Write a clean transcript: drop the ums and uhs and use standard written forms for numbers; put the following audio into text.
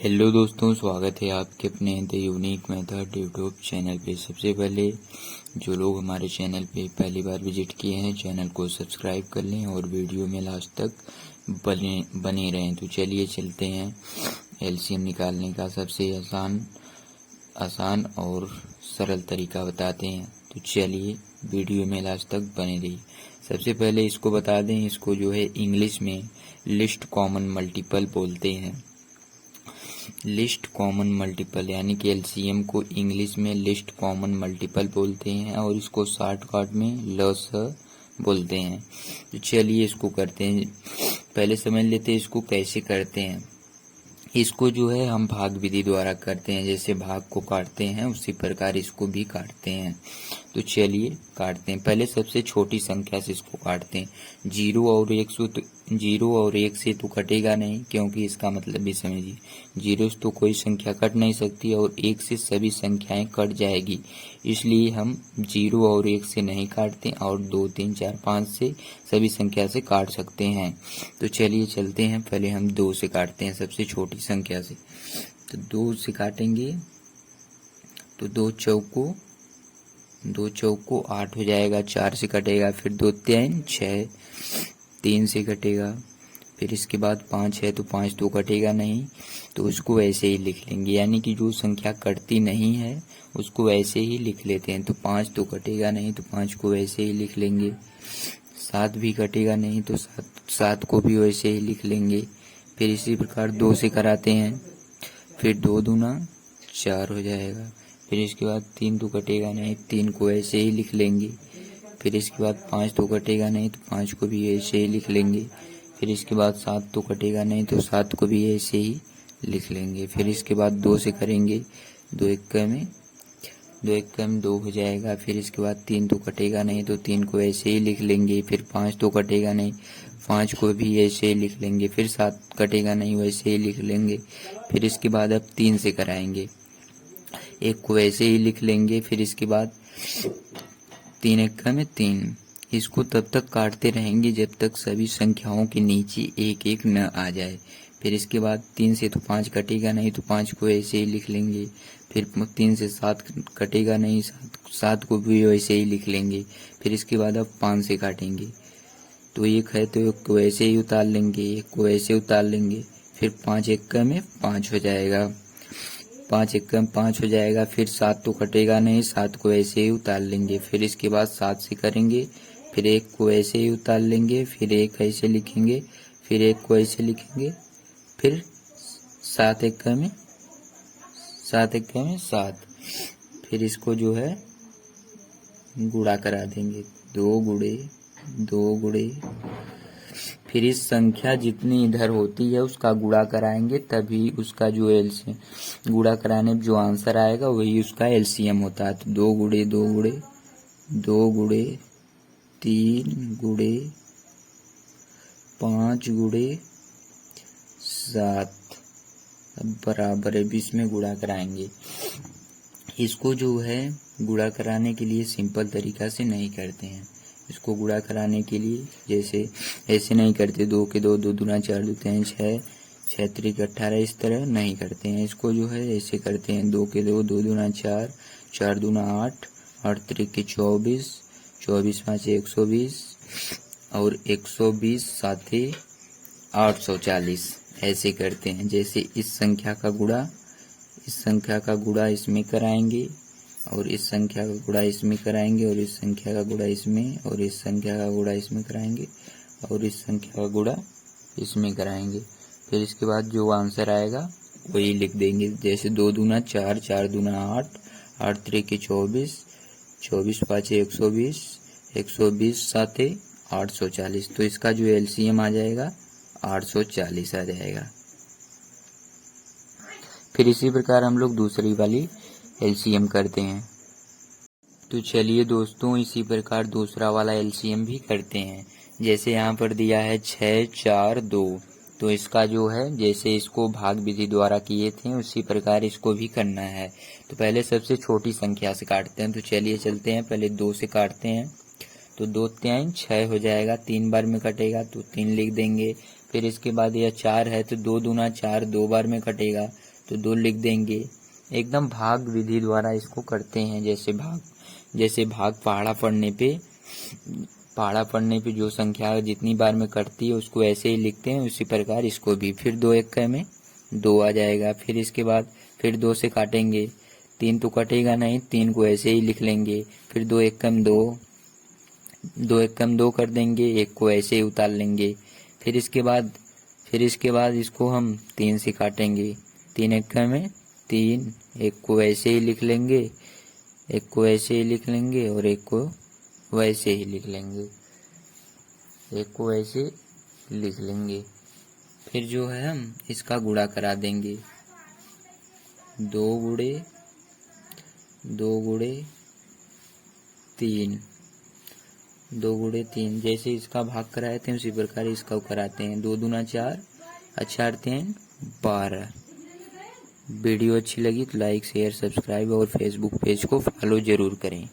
Hello दोस्तों, स्वागत है आपके अपने the unique method YouTube channel पे। सबसे पहले जो लोग हमारे चैनल पे पहली बार विजिट किए हैं, चैनल को सब्सक्राइब कर लें और वीडियो में लास्ट तक बने रहें। तो चलिए चलते हैं एलसीएम निकालने का सबसे आसान और सरल तरीका बताते हैं। तो चलिए वीडियो में लास्ट तक बने रहिए। सबसे पहले इसको बता दें, इसको जो है इंग्लिश में लिस्ट कॉमन मल्टीपल बोलते हैं। लिस्ट कॉमन मल्टीपल यानी कि एलसीएम को इंग्लिश में लिस्ट कॉमन मल्टीपल बोलते हैं और इसको शॉर्टकट में लस बोलते हैं। तो चलिए इसको करते हैं। पहले समझ लेते हैं इसको कैसे करते हैं। इसको जो है हम भाग विधि द्वारा करते हैं, जैसे भाग को काटते हैं उसी प्रकार इसको भी काटते हैं। तो चलिए काटते हैं। पहले सबसे छोटी संख्या से इसको काटते हैं। 0 और 1 से तो कटेगा नहीं, क्योंकि इसका मतलब भी समझिए 0 से तो कोई संख्या कट नहीं सकती और 1 से सभी संख्याएं कट जाएगी। इसलिए हम 0 और 1 से नहीं काटते और 2, 3, 4, 5 से सभी संख्या से काट सकते हैं। तो चलिए चलते हैं। पहले हम 2 से काटते हैं, सबसे छोटी संख्या से। तो 2 से काटेंगे तो 2 चौको 8 हो जाएगा। 4 से कटेगा, फिर 2 3 6, 3 से कटेगा, फिर इसके बाद 5 है तो 5 तो कटेगा नहीं, तो उसको ऐसे ही लिख लेंगे। यानी कि जो संख्या कटती नहीं है उसको ऐसे ही लिख लेते हैं। तो 5 तो कटेगा नहीं, तो 5 को वैसे ही लिख लेंगे। 7 भी कटेगा नहीं, तो 7 को भी वैसे ही लिख लेंगे। फिर इसी प्रकार 2 से कराते हैं, फिर 2 दूना 4 हो जाएगा। फिर इसके बाद 3 तो कटेगा नहीं, 3 को ऐसे ही लिख लेंगे। फिर इसके बाद 5 तो कटेगा नहीं, तो 5 को भी ऐसे ही लिख लेंगे। फिर इसके बाद 7 तो कटेगा नहीं, तो 7 को भी ऐसे ही लिख लेंगे। फिर इसके बाद 2 से करेंगे, 2 एक्का में 2 हो जाएगा। फिर इसके बाद 3 तो कटेगा नहीं, तो 3 को ऐसे ही लिख लेंगे। फिर 5 तो कटेगा नहीं, 5 को भी ऐसे ही लिख लेंगे। फिर 7 कटेगा नहीं, वैसे ही लिख लेंगे। फिर इसके बाद अब 3 से कराएंगे, 1 को ऐसे ही लिख लेंगे। फिर इसके बाद 3 एक्का में 3। इसको तब तक काटते रहेंगे जब तक सभी संख्याओं के नीचे 1 1 न आ जाए। फिर इसके बाद 3 से तो 5 कटेगा नहीं, तो 5 को ऐसे ही लिख लेंगे। फिर 3 से 7 कटेगा नहीं, 7 को भी वैसे ही लिख लेंगे। फिर इसके बाद अब 5 से काटेंगे, तो 1 है तो 1 को ऐसे ही उतार लेंगे, 1 को ऐसे उतार लेंगे। फिर 5 एक्का में 5 हो जाएगा, 5 एक्का में 5 हो जाएगा। फिर 7 तो कटेगा नहीं, 7 को ऐसे ही उतार लेंगे। फिर इसके बाद 7 से करेंगे, फिर 1 को ऐसे ही उतार लेंगे, फिर 1 ऐसे लिखेंगे, फिर 1 को ऐसे लिखेंगे। फिर 7 एक्का में 7। फिर इसको जो है गुणा करा देंगे, 2 गुणे। फिर इस संख्या जितनी इधर होती है उसका गुणा कराएंगे, तभी उसका जो एलसीएम गुणा कराने में जो आंसर आएगा वही उसका एलसीएम होता है। तो 2 गुणे 3 गुणे 5 गुणे 7 बराबर है 20 में गुणा कराएंगे। इसको जो है गुणा कराने के लिए सिंपल तरीका से नहीं करते हैं। इसको गुणा कराने के लिए जैसे ऐसे नहीं करते, 2 के 2, 2 दूना 4, 2 3 6, 6 त्रिक 18, इस तरह नहीं करते हैं। इसको जो है ऐसे करते हैं, 2 के 2, 2 दूना 4, 4 दूना 8, 8 त्रिक 24, 24 5 120 और 120 7 840 ऐसे करते हैं। जैसे इस संख्या का गुणा इसमें कराएंगे और इस संख्या का गुणा इसमें कराएंगे और इस संख्या का गुणा इसमें और इस संख्या का गुणा इसमें कराएंगे और इस संख्या का गुणा इसमें कराएंगे। फिर इसके बाद जो आंसर आएगा वही लिख देंगे। जैसे 2 दूना 4, 4 दूना 8, 8 त्रिक 24, 24 5 120, 120 7 840। तो इसका जो एलसीएम आ जाएगा 840 आ जाएगा। फिर इसी प्रकार हम लोग दूसरी वाली एलसीएम करते हैं। तो चलिए दोस्तों, इसी प्रकार दूसरा वाला एलसीएम भी करते हैं। जैसे यहाँ पर दिया है 6 4 2, तो इसका जो है जैसे इसको भाग विधि द्वारा किए थे उसी प्रकार इसको भी करना है। तो पहले सबसे छोटी संख्या से काटते हैं। तो चलिए चलते हैं, पहले 2 से काटते हैं। तो 2 3 6 हो जाएगा, 3 बार में कटेगा तो 3 लिख देंगे। फिर इसके बाद यह 4 है तो 2 दूना 4, 2 बार में कटेगा तो 2 लिख देंगे। एकदम भाग विधि द्वारा इसको करते हैं। जैसे भाग पहाड़ा पढ़ने पे जो संख्या जितनी बार में कटती है उसको ऐसे ही लिखते हैं, उसी प्रकार इसको भी। फिर 2 एक्के में 2 आ जाएगा। फिर इसके बाद फिर 2 से काटेंगे, 3 तो कटेगा नहीं, 3 को ऐसे ही लिख लेंगे। फिर 2 एक्के में 2, 2 एक्के में 2 कर देंगे, 1 को ऐसे ही उतार लेंगे। फिर इसके बाद इसको हम 3 से काटेंगे, 3 एक्के में 3, 1 को ऐसे ही लिख लेंगे, 1 को ऐसे ही लिख लेंगे और 1 को वैसे ही लिख लेंगे, 1 को ऐसे लिख लेंगे। फिर जो है हम इसका गुणा करा देंगे, 2 गुणे 3, 2 गुणे 3। जैसे इसका भाग कराए थे उसी प्रकार इसका कराते हैं। 2 दूना 4, 4 3 12। वीडियो अच्छी लगी तो लाइक शेयर सब्सक्राइब और फेसबुक पेज को फॉलो जरूर करें।